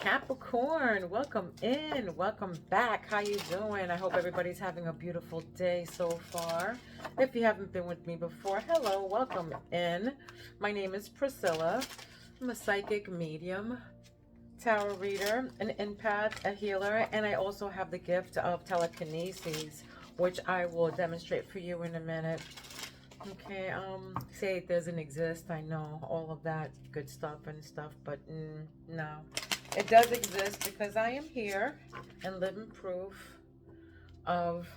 Capricorn, welcome in, welcome back. How you doing? I hope everybody's having a beautiful day so far. If you haven't been with me before, hello, welcome in. My name is Priscilla. I'm a psychic medium, tarot reader, an empath, a healer, and I also have the gift of telekinesis, which I will demonstrate for you in a minute. Okay, say it doesn't exist. I know all of that good stuff and stuff, but no. It does exist because I am here and living proof of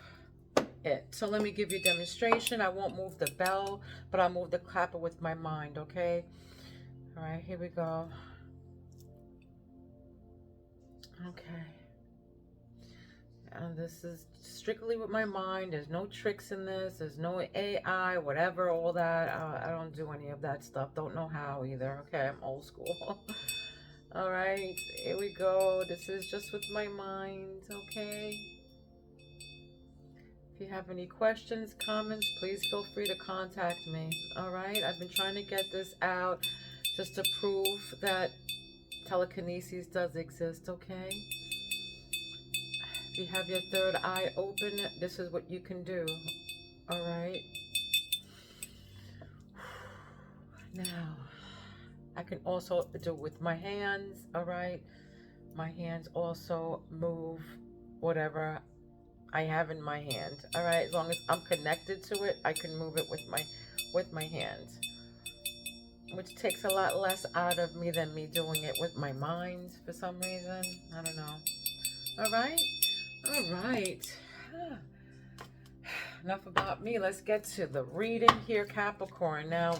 it. So let me give you a demonstration. I won't move the bell, but I'll move the clapper with my mind, okay? All right, here we go. Okay. And this is strictly with my mind. There's no tricks in this. There's no AI, whatever, all that. I don't do any of that stuff. Don't know how either. Okay, I'm old school. All right, here we go. This is just with my mind, okay? If you have any questions, comments, please feel free to contact me. All right, I've been trying to get this out just to prove that telekinesis does exist, okay? If you have your third eye open, this is what you can do. All right. Now, I can also do it with my hands. All right. My hands also move whatever I have in my hand. All right. As long as I'm connected to it, I can move it with my hands, which takes a lot less out of me than me doing it with my mind for some reason. I don't know. All right. All right. Enough about me. Let's get to the reading here, Capricorn. Now,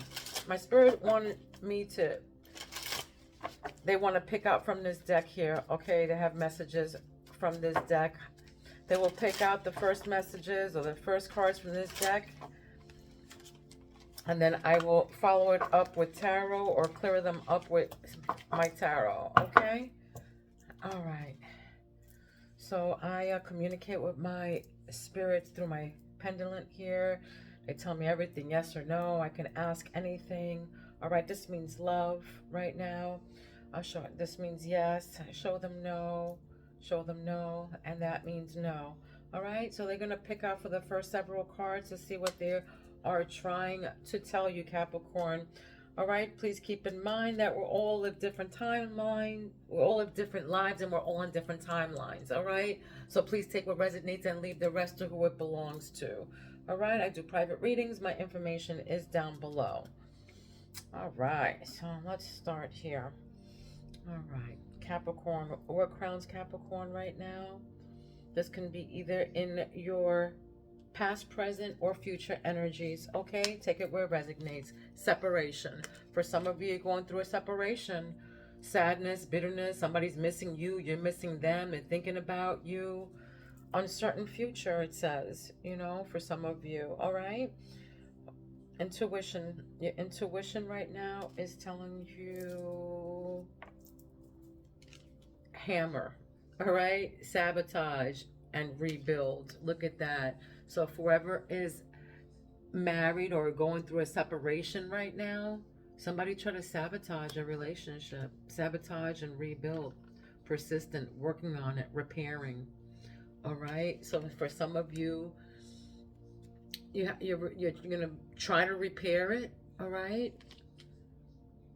my spirit wanted me to, they want to pick out from this deck here, okay? They have messages from this deck. They will pick out the first messages or the first cards from this deck. And then I will follow it up with tarot or clear them up with my tarot, okay? All right. So I communicate with my spirits through my pendulum here. They tell me everything, yes or no. I can ask anything. All right, this means love right now. I'll show it. This means yes. Show them no. Show them no. And that means no. All right, so they're going to pick out for the first several cards to see what they are trying to tell you, Capricorn. All right, please keep in mind that we're all live different timelines. We all live different lives and we're all on different timelines. All right, so please take what resonates and leave the rest to who it belongs to. All right, I do private readings. My information is down below. All right, so let's start here. All right, Capricorn, what crowns Capricorn right now? This can be either in your past, present, or future energies, okay? Take it where it resonates. Separation. For some of you, you're going through a separation. Sadness, bitterness, somebody's missing you, you're missing them, they're thinking about you. Uncertain future, it says, you know, for some of you, all right? Intuition. Your intuition right now is telling you hammer, all right? Sabotage and rebuild. Look at that. So if whoever is married or going through a separation right now, somebody try to sabotage a relationship. Sabotage and rebuild. Persistent, working on it, repairing. All right. So for some of you, you're going to try to repair it. All right.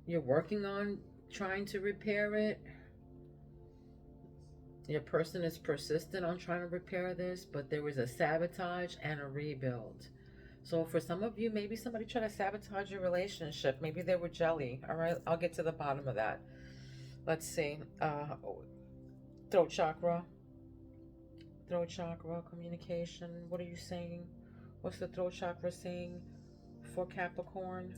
You're working on trying to repair it. Your person is persistent on trying to repair this, but there was a sabotage and a rebuild. So for some of you, maybe somebody tried to sabotage your relationship. Maybe they were jelly. All right, I'll get to the bottom of that. Let's see. Throat chakra. Throat chakra, communication. What are you saying? What's the throat chakra saying for Capricorn?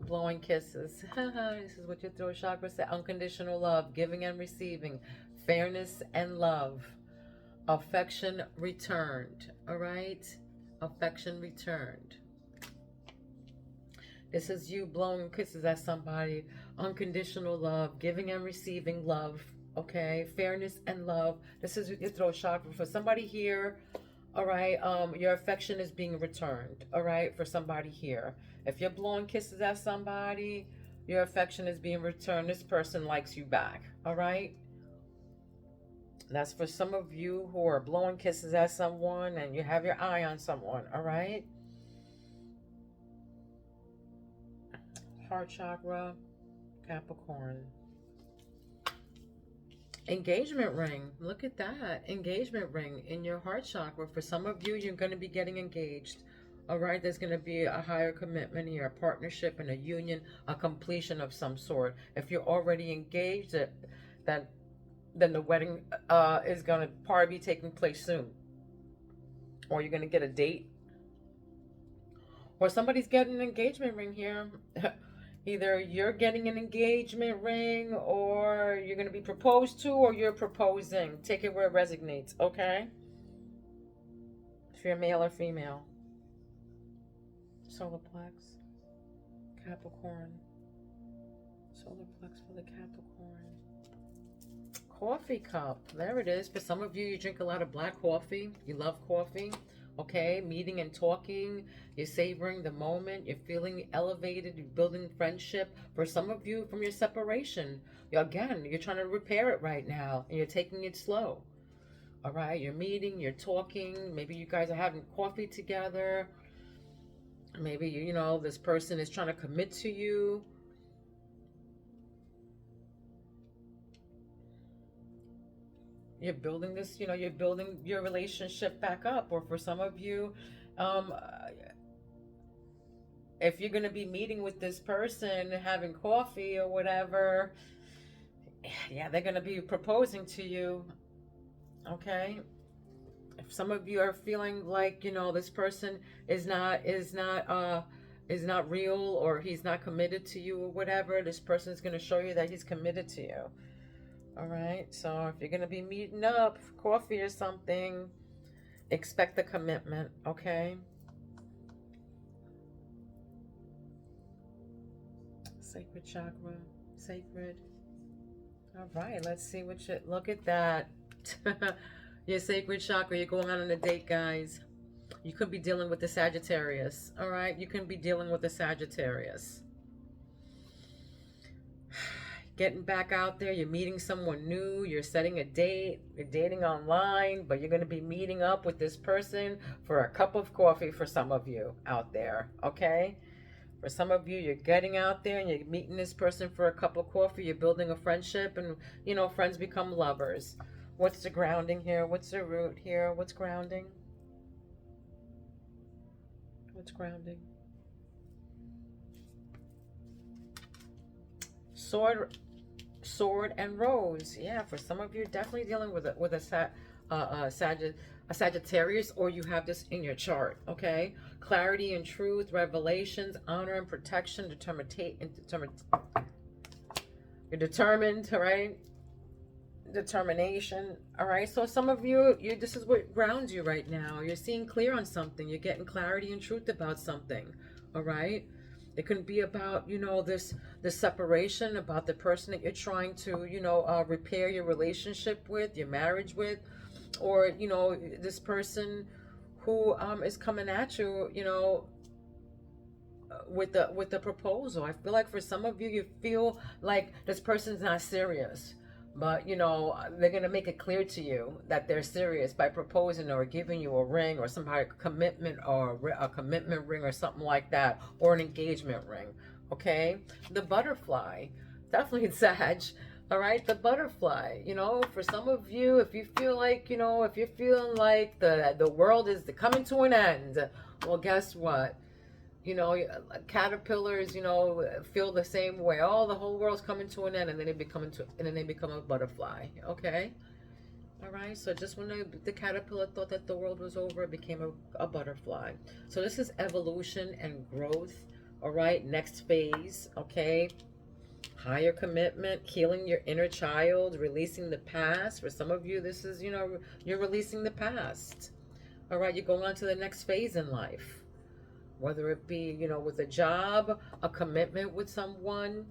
Blowing kisses. This is what your throat chakra said. Unconditional love, giving and receiving, fairness and love, affection returned. All right, affection returned. This is you blowing kisses at somebody. Unconditional love, giving and receiving love. Okay, fairness and love. This is your throat chakra for somebody here. All right, your affection is being returned. All right, for somebody here. If you're blowing kisses at somebody, Your affection is being returned. This person likes you back. All right. That's for some of you who are blowing kisses at someone and you have your eye on someone. All right. Heart chakra, Capricorn. Engagement ring. Look at that. Engagement ring in your heart chakra. For some of you, you're going to be getting engaged. All right. There's going to be a higher commitment here, a partnership and a union, a completion of some sort. If you're already engaged, then the wedding is going to probably be taking place soon. Or you're going to get a date. Or somebody's getting an engagement ring here. Either you're getting an engagement ring, or you're going to be proposed to, or you're proposing. Take it where it resonates, okay? If you're male or female. Solar plex, Capricorn. Solar plex for the Capricorn. Coffee cup. There it is. For some of you, you drink a lot of black coffee. You love coffee. Okay, meeting and talking, you're savoring the moment, you're feeling elevated, you're building friendship. For some of you, from your separation, again, you're trying to repair it right now, and you're taking it slow. All right, you're meeting, you're talking, maybe you guys are having coffee together. Maybe, you know, this person is trying to commit to you. You're building this, you know, you're building your relationship back up. Or for some of you, if you're going to be meeting with this person, having coffee or whatever, yeah, they're going to be proposing to you. Okay. If some of you are feeling like, you know, this person is not real, or he's not committed to you or whatever, this person is going to show you that he's committed to you. All right, so if you're going to be meeting up for coffee or something, expect the commitment, okay? Sacred chakra, sacred. All right, let's see what you, look at that. Your sacred chakra, you're going on a date, guys. You could be dealing with the Sagittarius, all right? You can be dealing with the Sagittarius. Getting back out there, you're meeting someone new, you're setting a date, you're dating online, but you're going to be meeting up with this person for a cup of coffee for some of you out there, okay? For some of you, you're getting out there and you're meeting this person for a cup of coffee, you're building a friendship, and, you know, friends become lovers. What's the grounding here? What's the root here? What's grounding? What's grounding? Sword and rose. Yeah, for some of you, definitely dealing with a Sagittarius, or you have this in your chart. Okay, clarity and truth, revelations, honor and protection, you're determined, all right? Determination. All right, so some of you, this is what grounds you right now. You're seeing clear on something, you're getting clarity and truth about something. All right, it can be about, you know, this separation, about the person that you're trying to, you know, repair your relationship with, your marriage with, or, you know, this person who is coming at you, you know, with the proposal. I feel like for some of you, you feel like this person's not serious, but, you know, they're going to make it clear to you that they're serious by proposing or giving you a ring, or some kind of commitment, or a commitment ring or something like that, or an engagement ring. Okay, the butterfly, definitely Sag. All right, the butterfly. You know, for some of you, if you feel like, you know, if you're feeling like the world is coming to an end, well, guess what? You know, caterpillars, you know, feel the same way. Oh, the whole world's coming to an end, and then they become a butterfly. Okay, all right. So just when the caterpillar thought that the world was over, it became a butterfly. So this is evolution and growth. All right, next phase. Okay, higher commitment, healing your inner child, releasing the past. For some of you, this is, you know, you're releasing the past. All right, you're going on to the next phase in life. Whether it be, you know, with a job, a commitment with someone,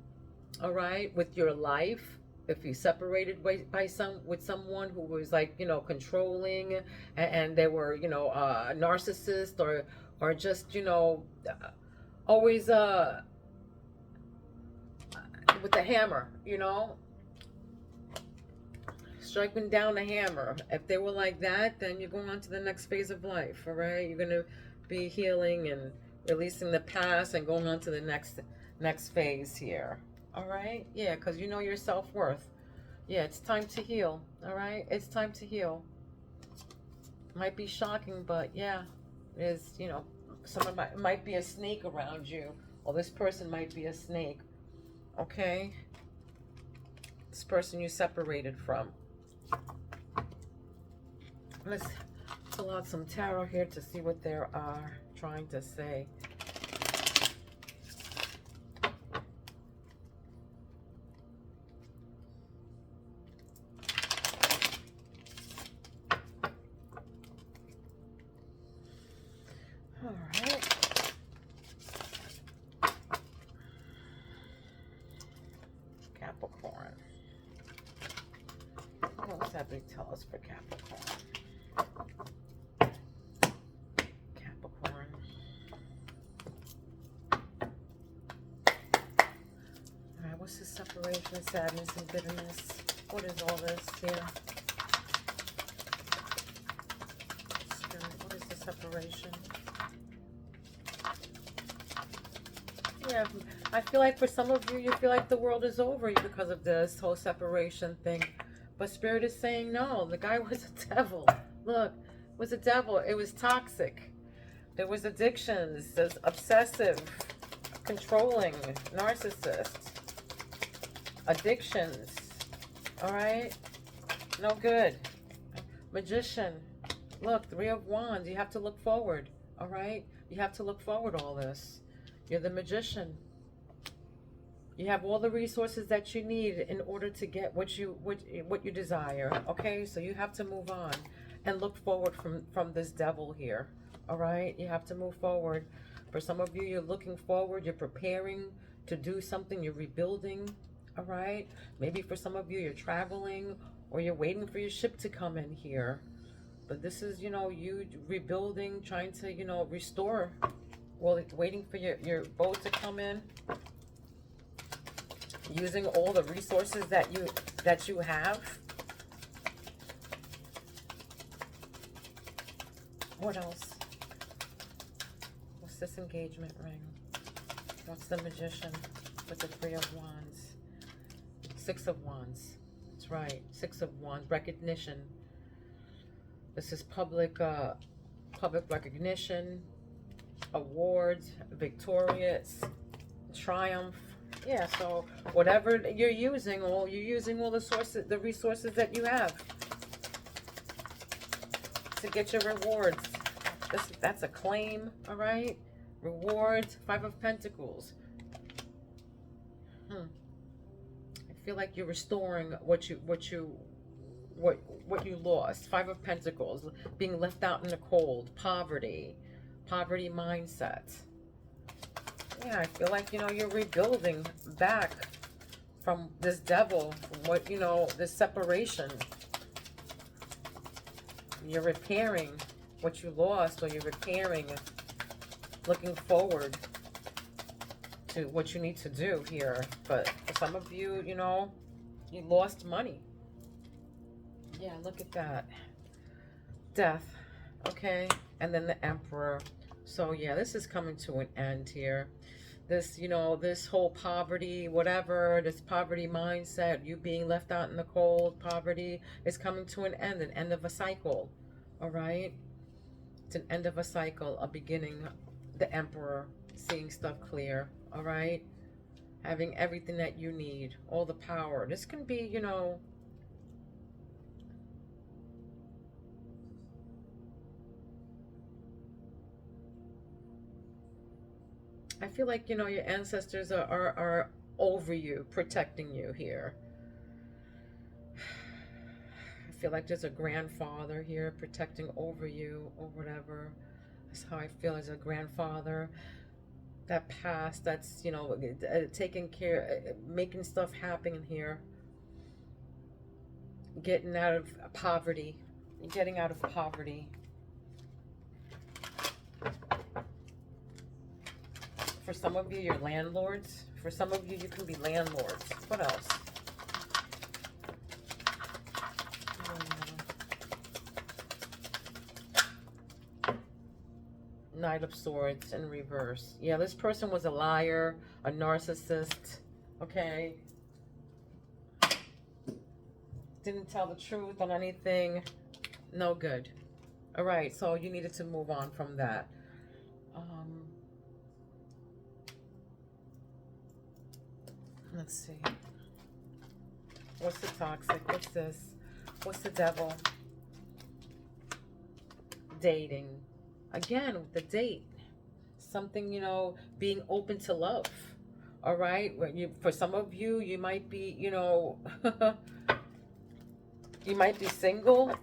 all right, with your life. If you separated with someone who was, like, you know, controlling, and they were, you know, a narcissist, or just, you know, always with the hammer, you know, striking down the hammer. If they were like that, then you're going on to the next phase of life, all right? You're going to be healing and releasing the past and going on to the next phase here, all right? Yeah, because you know your self-worth. Yeah, it's time to heal, all right? It's time to heal. Might be shocking, but yeah, there's, you know, someone might be a snake around you, or this person might be a snake, okay? This person you separated from. Let's pull out some tarot here to see what they are trying to say. All right. Capricorn. What else have they tell us for Capricorn? Capricorn. All right, what's the separation, sadness, and bitterness? What is all this here? Spirit, what is the separation? Yeah, I feel like for some of you, you feel like the world is over you because of this whole separation thing. But Spirit is saying no. The guy was a devil. Look, it was a devil. It was toxic. There was addictions. There's obsessive, controlling, narcissist, addictions. All right? No good. Magician. Look, Three of Wands. You have to look forward. All right? You have to look forward all this. You're the magician. You have all the resources that you need in order to get what you desire. Okay, so you have to move on and look forward from this devil here. All right, you have to move forward. For some of you, you're looking forward. You're preparing to do something. You're rebuilding. All right. Maybe for some of you, you're traveling or you're waiting for your ship to come in here. But this is, you know, you rebuilding, trying to, you know, restore. Well, waiting for your boat to come in, using all the resources that you have. What else? What's this engagement ring? What's the magician with the Three of Wands? Six of Wands. That's right. Six of Wands. Recognition. This is public recognition. Awards, victorious, triumph. Yeah, so whatever you're using all the resources that you have to get your rewards. That's a claim, all right? Rewards, Five of Pentacles. I feel like you're restoring what you lost. Five of Pentacles, being left out in the cold, poverty mindset. Yeah, I feel like, you know, you're rebuilding back from this devil, this separation. You're repairing what you lost, or you're repairing, looking forward to what you need to do here. But for some of you, you know, you lost money. Yeah, look at that. Death. Okay, and then the Emperor. So yeah, this is coming to an end here. This, you know, this whole poverty, whatever, this poverty mindset, you being left out in the cold, poverty is coming to an end of a cycle. All right, it's an end of a cycle, a beginning. The Emperor, seeing stuff clear. All right, having everything that you need, all the power. This can be, you know, I feel like, you know, your ancestors are over you, protecting you here. I feel like there's a grandfather here protecting over you or whatever. That's how I feel, as a grandfather. That past, that's, you know, taking care, making stuff happen here. Getting out of poverty. Getting out of poverty. For some of you, you're landlords. For some of you, you can be landlords. What else? Knight of Swords in reverse. Yeah, this person was a liar, a narcissist, okay? Didn't tell the truth on anything. No good. All right, so you needed to move on from that. Let's see. What's the toxic? What's this? What's the devil? Dating. Again, the date. Something, you know, being open to love. All right? For some of you, you might be, you know, you might be single.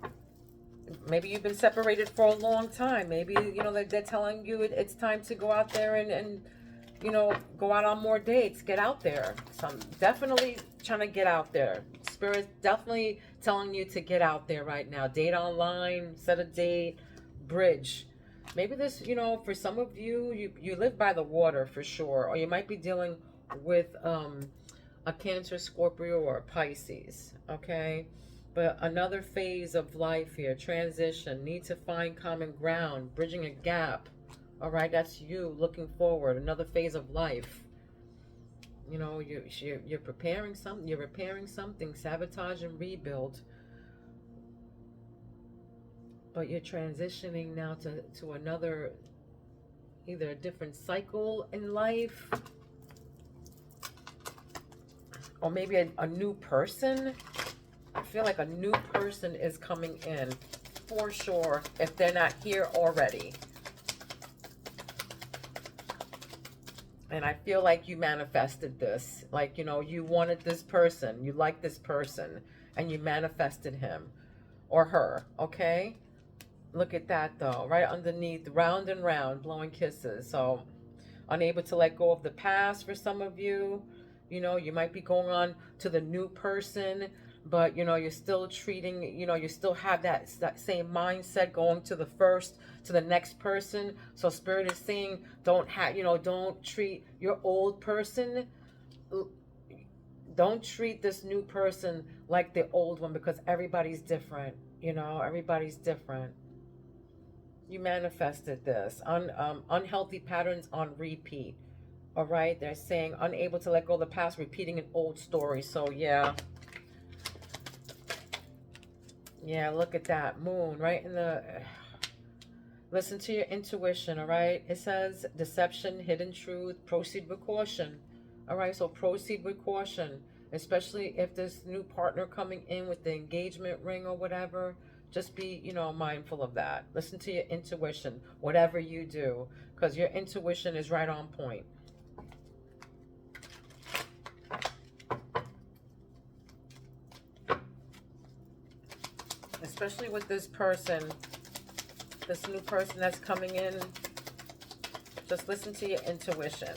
Maybe you've been separated for a long time. Maybe, you know, they're telling you it's time to go out there and you know, go out on more dates. Get out there. So I'm definitely trying to get out there. Spirit's definitely telling you to get out there right now. Date online, set a date, bridge. Maybe this, you know, for some of you, you live by the water for sure. Or you might be dealing with a Cancer, Scorpio, or Pisces. Okay? But another phase of life here. Transition. Need to find common ground. Bridging a gap. All right, that's you looking forward. Another phase of life. You know, you're preparing something. You're repairing something. Sabotage and rebuild. But you're transitioning now to another, either a different cycle in life, or maybe a new person. I feel like a new person is coming in for sure if they're not here already. And I feel like you manifested this. Like, you know, you wanted this person. You liked this person. And you manifested him or her. Okay? Look at that, though. Right underneath. Round and round. Blowing kisses. So, unable to let go of the past for some of you. You know, you might be going on to the new person. But, you know, you're still treating, you know, you still have that same mindset going to the first, to the next person. So Spirit is saying, don't treat your old person, don't treat this new person like the old one, because everybody's different. You know, everybody's different. You manifested this. Unhealthy patterns on repeat. All right. They're saying unable to let go of the past, repeating an old story. So, yeah. Yeah, look at that. Moon, right in the... Listen to your intuition, all right? It says deception, hidden truth, proceed with caution. All right, so proceed with caution. Especially if this new partner coming in with the engagement ring or whatever. Just be, you know, mindful of that. Listen to your intuition, whatever you do. Because your intuition is right on point. Especially with this person, this new person that's coming in, just listen to your intuition.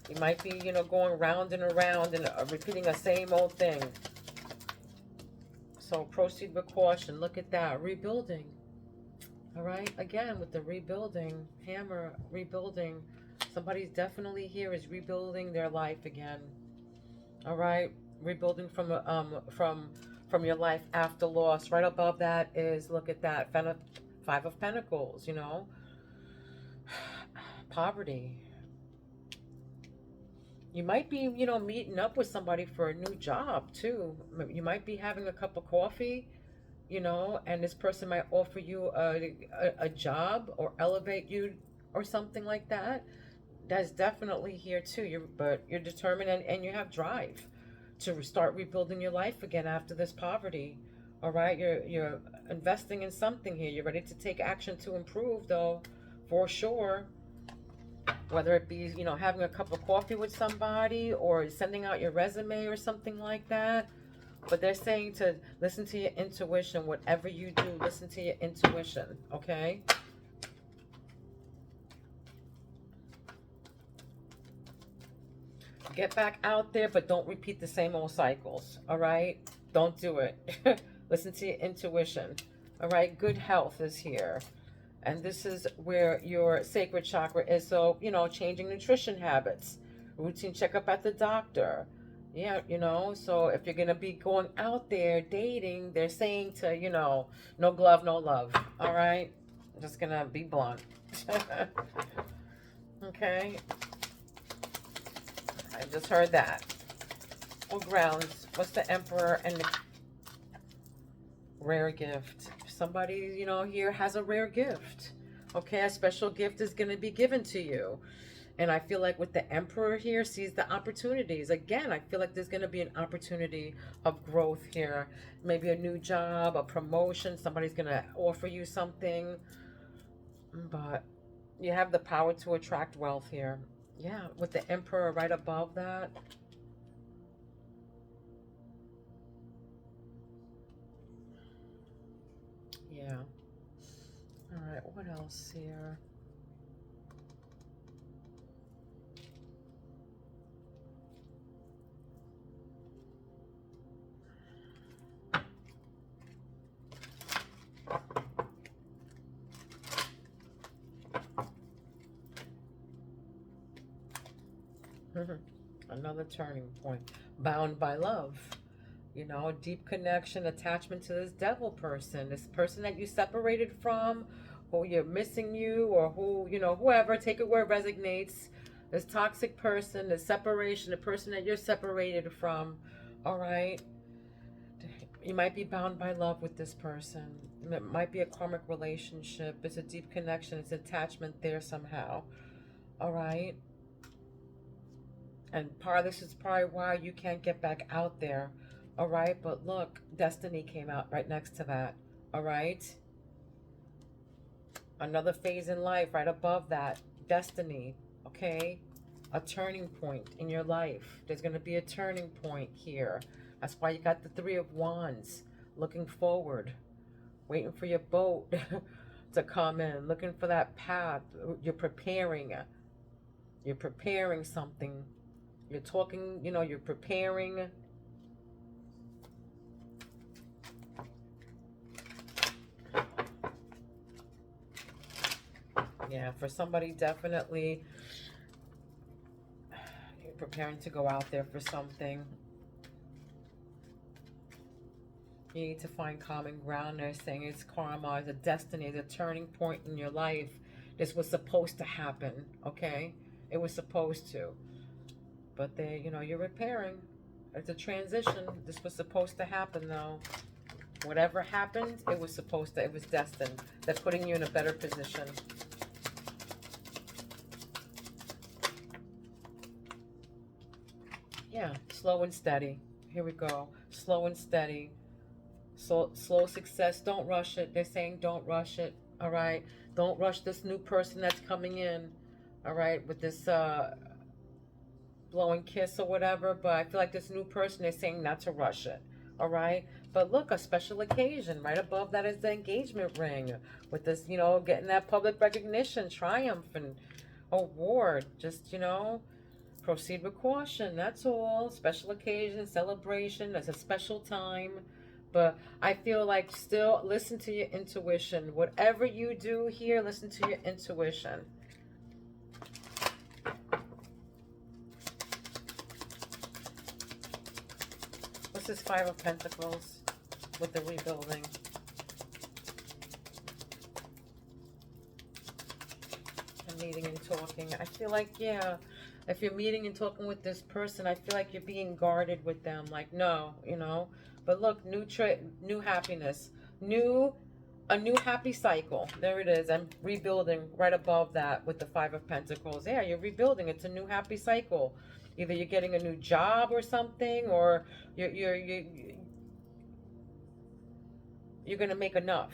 You might be, you know, going round and around and repeating the same old thing. So proceed with caution. Look at that. Rebuilding. All right. Again, with the rebuilding, hammer, rebuilding. Somebody's definitely here is rebuilding their life again. All right. Rebuilding from your life after loss. Right above that is, look at that, Five of Pentacles, you know. Poverty. You might be, you know, meeting up with somebody for a new job, too. You might be having a cup of coffee, you know, and this person might offer you a job or elevate you or something like that. That's definitely here, too. But you're determined and you have drive to start rebuilding your life again after this poverty. All right, you're investing in something here. You're ready to take action to improve, though, for sure. Whether it be, you know, having a cup of coffee with somebody or sending out your resume or something like that. But they're saying to listen to your intuition. Whatever you do, listen to your intuition, okay? Get back out there, but don't repeat the same old cycles, all right? Don't do it. Listen to your intuition, all right? Good health is here. And this is where your sacred chakra is. So, you know, changing nutrition habits, routine checkup at the doctor. Yeah, you know, so if you're going to be going out there dating, they're saying to, you know, no glove, no love. All right? I'm just going to be blunt. Okay? I just heard that. Well, grounds. What's the Emperor and the rare gift? Somebody, you know, here has a rare gift. Okay, a special gift is going to be given to you. And I feel like with the Emperor here sees the opportunities. Again, I feel like there's going to be an opportunity of growth here. Maybe a new job, a promotion. Somebody's going to offer you something. But you have the power to attract wealth here. Yeah, with the Emperor right above that. Yeah. All right, what else here? Another turning point. Bound by love. You know, deep connection, attachment to this devil person. This person that you separated from, who you're missing you, or who, you know, whoever, take it where it resonates. This toxic person, the separation, the person that you're separated from. All right. You might be bound by love with this person. It might be a karmic relationship. It's a deep connection. It's attachment there somehow. All right. And part of this is probably why you can't get back out there. All right. But look, destiny came out right next to that. All right. Another phase in life right above that. Destiny. Okay. A turning point in your life. There's going to be a turning point here. That's why you got the Three of Wands. Looking forward. Waiting for your boat to come in. Looking for that path. You're preparing. You're preparing something. You're talking, you know, you're preparing. Yeah, for somebody, definitely you're preparing to go out there for something. You need to find common ground. They're saying it's karma, it's a destiny, it's a turning point in your life. This was supposed to happen, okay? It was supposed to. But they, you know, you're repairing. It's a transition. This was supposed to happen, though. Whatever happened, it was supposed to, it was destined. They're putting you in a better position. Yeah, slow and steady. Here we go. Slow and steady. Slow success. Don't rush it. They're saying don't rush it. All right. Don't rush this new person that's coming in. All right. With this blowing kiss or whatever. But I feel like this new person is saying not to rush it. All right. But look, a special occasion. Right above that is the engagement ring. With this, you know, getting that public recognition, triumph, and award. Just, you know, proceed with caution. That's all. Special occasion, celebration. That's a special time. But I feel like still listen to your intuition. Whatever you do here, listen to your intuition. What's this Five of Pentacles with the rebuilding? And meeting and talking. I feel like, yeah, if you're meeting and talking with this person, I feel like you're being guarded with them. Like, no, you know. But look, new happiness, a new happy cycle. There it is. I'm rebuilding right above that with the Five of Pentacles. Yeah, you're rebuilding. It's a new happy cycle. Either you're getting a new job or something, or you're gonna make enough.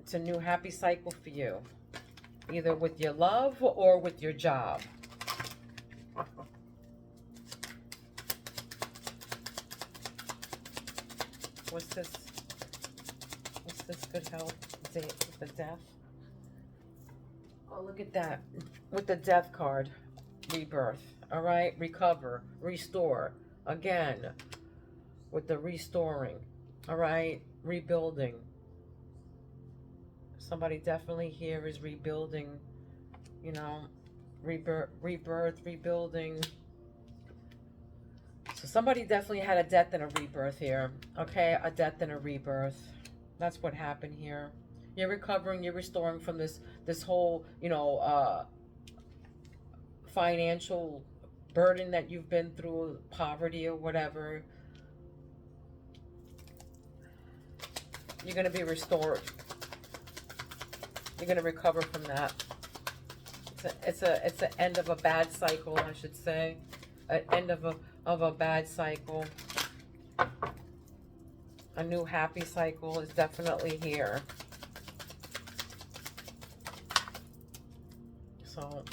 It's a new happy cycle for you, either with your love or with your job. What's this? What's this good health? With the death? Oh, look at that. With the death card. Rebirth. All right? Recover. Restore. Again. With the restoring. All right? Rebuilding. Somebody definitely here is rebuilding, you know, rebirth, rebuilding. So somebody definitely had a death and a rebirth here. Okay, a death and a rebirth. That's what happened here. You're recovering, you're restoring from this whole, financial burden that you've been through, poverty or whatever. You're going to be restored. You're going to recover from that. It's an end of a bad cycle, I should say. An end of a bad cycle. A new happy cycle is definitely here. So,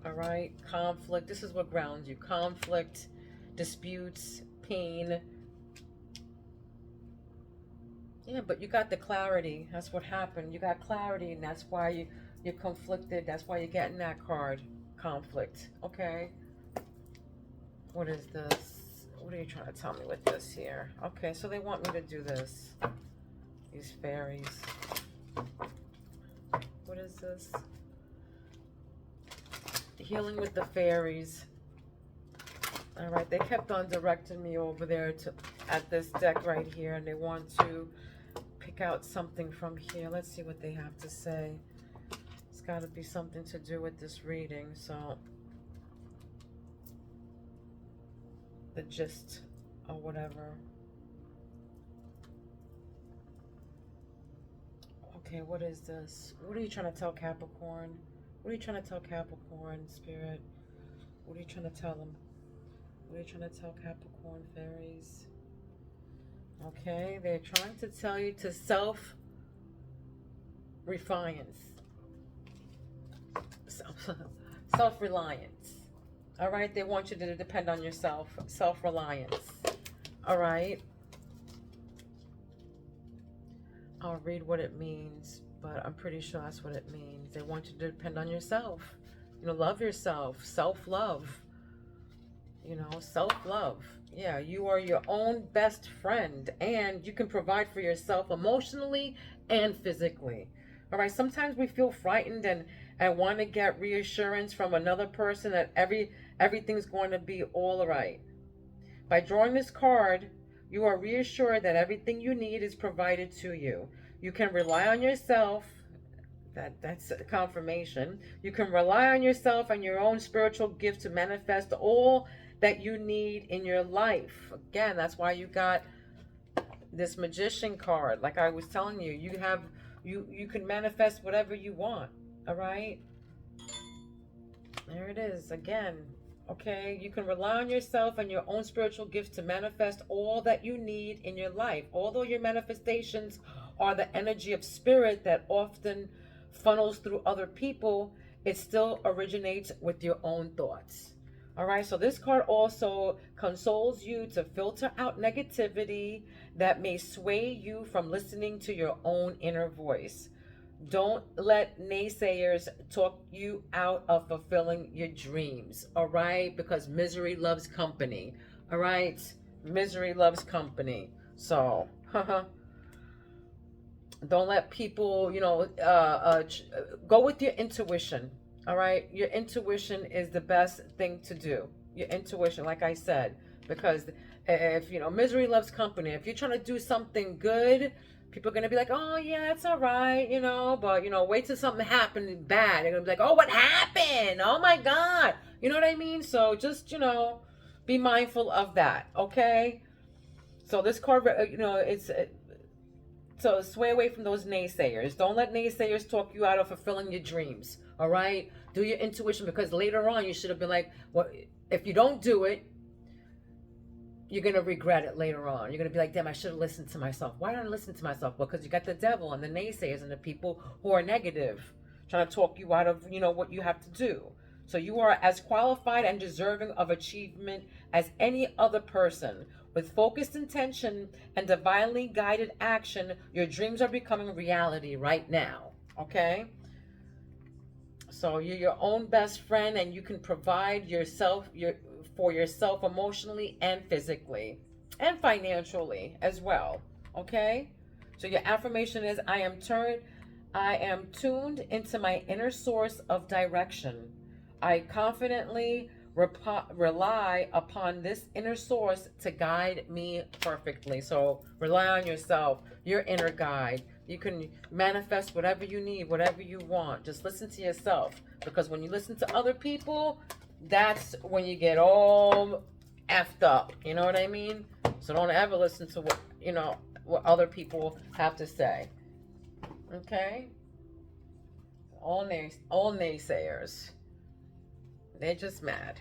all right, conflict. This is what grounds you. Conflict, disputes, pain. Yeah, but you got the clarity. That's what happened. You got clarity, and that's why you're conflicted. That's why you're getting that card. Conflict. Okay. What is this? What are you trying to tell me with this here? Okay, so they want me to do this. These fairies. What is this? Healing with the fairies. All right, they kept on directing me over there at this deck right here, and they want to pick out something from here. Let's see what they have to say. It's got to be something to do with this reading, so the gist or whatever. Okay, what is this? What are you trying to tell Capricorn? What are you trying to tell Capricorn, Spirit? What are you trying to tell them? What are you trying to tell Capricorn, fairies? Okay, they're trying to tell you to self-reliance. Self-reliance. All right, they want you to depend on yourself. Self-reliance. All right. I'll read what it means, but I'm pretty sure that's what it means. They want you to depend on yourself. Love yourself. Self-love. Self-love. Yeah, you are your own best friend, and you can provide for yourself emotionally and physically. All right, sometimes we feel frightened and want to get reassurance from another person that everything's going to be all right. By drawing this card, you are reassured that everything you need is provided to you. You can rely on yourself. That's a confirmation. You can rely on yourself and your own spiritual gift to manifest all that you need in your life. Again, that's why you got this Magician card. Like I was telling you, you can manifest whatever you want. All right? There it is again. Okay, you can rely on yourself and your own spiritual gifts to manifest all that you need in your life. Although your manifestations are the energy of spirit that often funnels through other people, it still originates with your own thoughts. All right, so this card also consoles you to filter out negativity that may sway you from listening to your own inner voice. Don't let naysayers talk you out of fulfilling your dreams, all right? Because misery loves company, all right? Misery loves company. So, don't let people, go with your intuition, all right? Your intuition is the best thing to do. Your intuition, like I said, because if, misery loves company. If you're trying to do something good, people are going to be like, oh, yeah, it's all right, but, wait till something happened bad. They're going to be like, oh, what happened? Oh, my God. You know what I mean? So just, be mindful of that, okay? So this card, so sway away from those naysayers. Don't let naysayers talk you out of fulfilling your dreams, all right? Do your intuition, because later on you should have been like, well, if you don't do it, you're going to regret it later on. You're going to be like, damn, I should have listened to myself. Why didn't I listen to myself? Well, because you got the devil and the naysayers and the people who are negative, trying to talk you out of, what you have to do. So you are as qualified and deserving of achievement as any other person. With focused intention and divinely guided action, your dreams are becoming reality right now. Okay? So you're your own best friend, and you can provide for yourself emotionally and physically and financially as well. Okay? So your affirmation is, I am turned I am tuned into my inner source of direction. I confidently rely upon this inner source to guide me perfectly. So rely on yourself, your inner guide. You can manifest whatever you need, whatever you want. Just listen to yourself. Because when you listen to other people, that's when you get all effed up. You know what I mean? So don't ever listen to what other people have to say. Okay? All naysayers. They're just mad.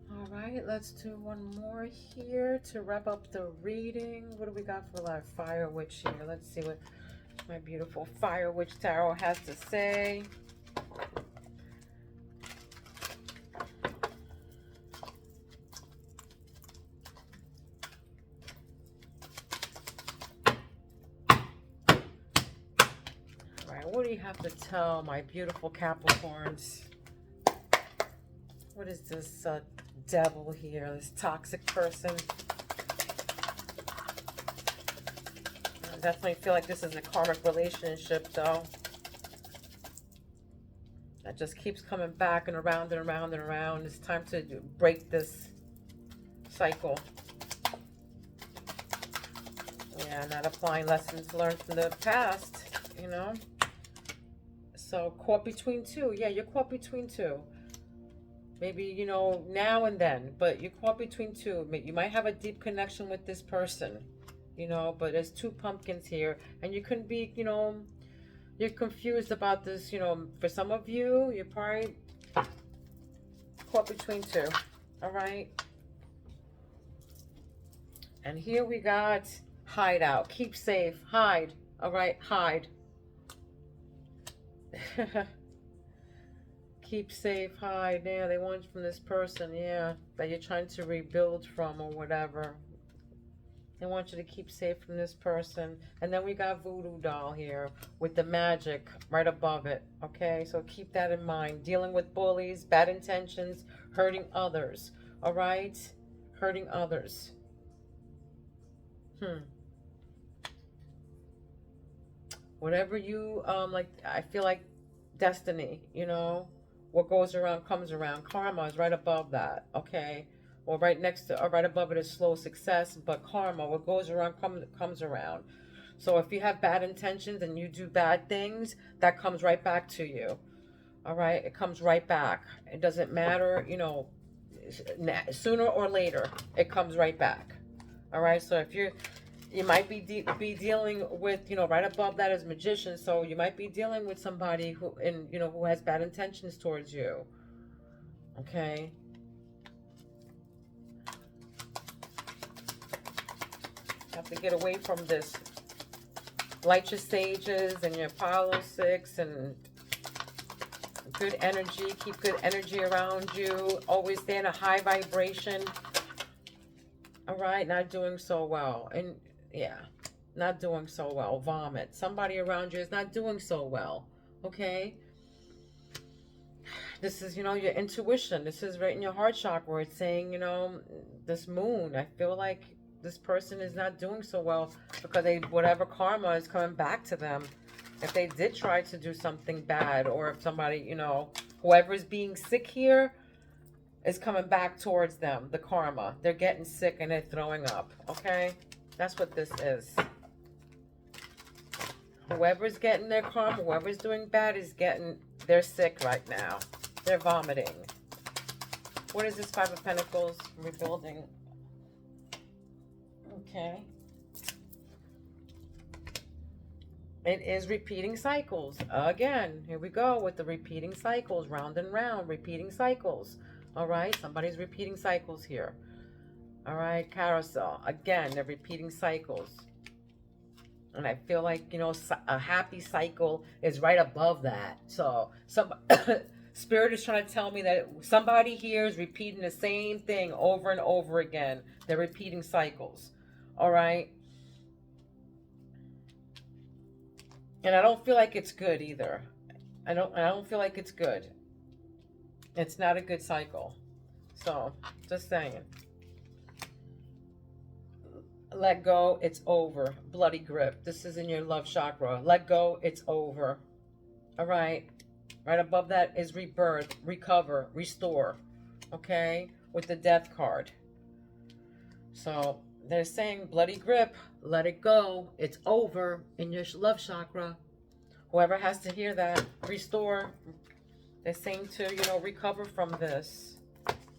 All right, let's do one more here to wrap up the reading. What do we got for our Fire Witch here? Let's see what my beautiful Fire Witch Tarot has to say. What do you have to tell my beautiful Capricorns? What is this devil here, this toxic person? I definitely feel like this is a karmic relationship, though. That just keeps coming back and around and around and around. It's time to break this cycle. Yeah, not applying lessons learned from the past, you know? So, caught between two. Yeah, you're caught between two. Maybe, you know, now and then. But you're caught between two. You might have a deep connection with this person, you know, but there's two pumpkins here. And you couldn't be, you know, you're confused about this, you know. For some of you, you're probably caught between two. All right? And here we got hide out. Keep safe. Hide. All right? Hide. Keep safe, hide. Yeah, they want from this person, yeah, that you're trying to rebuild from or whatever. They want you to keep safe from this person. And then we got Voodoo Doll here with the magic right above it. Okay, so keep that in mind. Dealing with bullies, bad intentions, hurting others. All right? Hurting others. Whatever you, like, I feel like destiny, you know, what goes around comes around. Karma is right above that, okay? Or right next to, or right above it is slow success, but karma, what goes around comes around. So if you have bad intentions and you do bad things, that comes right back to you, all right? It comes right back. It doesn't matter, you know, sooner or later, it comes right back, all right? So if you might be dealing with, you know, right above that is magician. So you might be dealing with somebody who has bad intentions towards you. Okay. Have to get away from this. Light your sages and your Apollo 6 and good energy. Keep good energy around you. Always stay in a high vibration. All right. Not doing so well. And yeah, not doing so well. Vomit. Somebody around you is not doing so well. Okay? This is, you know, your intuition. This is right in your heart chakra where it's saying, you know, this moon. I feel like this person is not doing so well because whatever karma is coming back to them. If they did try to do something bad, or if somebody, you know, whoever's being sick here is coming back towards them. The karma. They're getting sick and they're throwing up. Okay? That's what this is. Whoever's getting their karma, whoever's doing bad they're sick right now. They're vomiting. What is this Five of Pentacles? Rebuilding. Okay. It is repeating cycles. Again, here we go with the repeating cycles. Round and round, repeating cycles. All right, somebody's repeating cycles here. All right, carousel. Again, they're repeating cycles. And I feel like, you know, a happy cycle is right above that. So, Spirit is trying to tell me that somebody here is repeating the same thing over and over again. They're repeating cycles. All right? And I don't feel like it's good either. I don't feel like it's good. It's not a good cycle. So, just saying. Let go, it's over. Bloody grip. This is in your love chakra. Let go, it's over. All right. Right above that is rebirth, recover, restore. Okay. With the death card. So they're saying bloody grip, let it go. It's over in your love chakra. Whoever has to hear that, restore. They're saying to, you know, recover from this.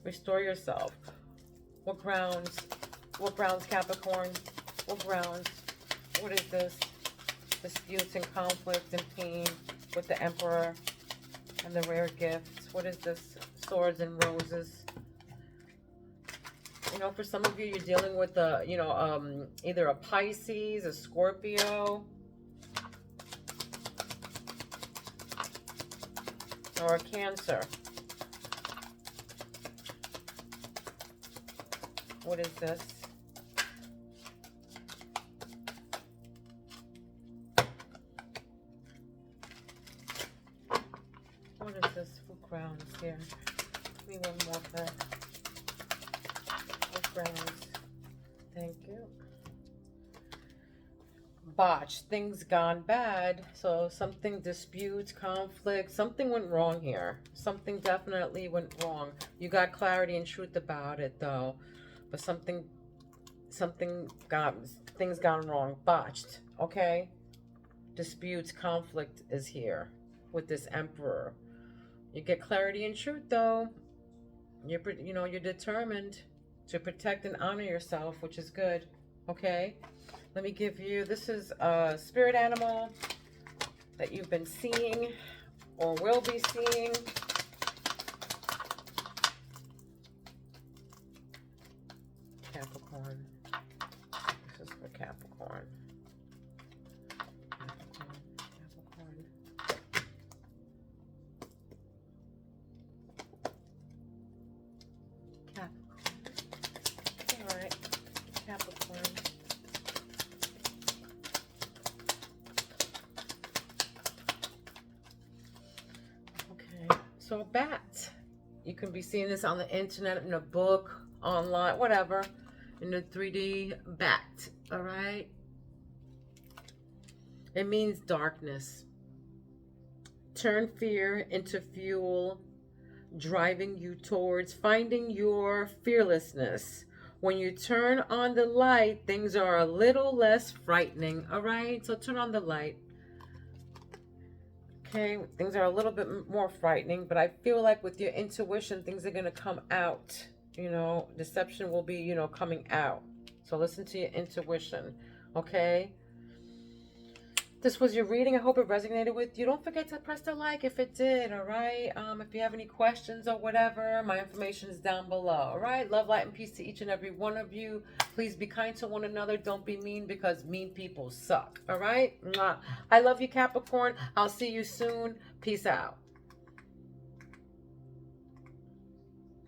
Restore yourself. What grounds? What grounds, Capricorn? What grounds? What is this? Disputes and conflict and pain with the Emperor and the rare gifts. What is this? Swords and roses. You know, for some of you, you're dealing with a, you know, either a Pisces, a Scorpio, or a Cancer. What is this? What is this? What grounds here? Give me one more thing. What grounds? Thank you. Botched. Things gone bad. So something, disputes, conflict. Something went wrong here. Something definitely went wrong. You got clarity and truth about it, though. But things gone wrong. Botched. Okay? Disputes, conflict is here with this Emperor. You get clarity and truth, though. You're determined to protect and honor yourself, which is good. Okay? Let me give you, this is a spirit animal that you've been seeing or will be seeing. Capricorn. This is for Capricorn. Capricorn. All right. Capricorn. Okay. So a bat. You can be seeing this on the internet, in a book, online, whatever. In the 3D bat. All right. It means darkness. Turn fear into fuel, driving you towards finding your fearlessness. When you turn on the light, things are a little less frightening. All right, so turn on the light. Okay, things are a little bit more frightening, but I feel like with your intuition, things are going to come out. You know, deception will be, you know, coming out. So listen to your intuition. Okay. This was your reading. I hope it resonated with you. Don't forget to press the like if it did, all right? If you have any questions or whatever, my information is down below, all right? Love, light, and peace to each and every one of you. Please be kind to one another. Don't be mean, because mean people suck, all right? Mwah. I love you, Capricorn. I'll see you soon. Peace out.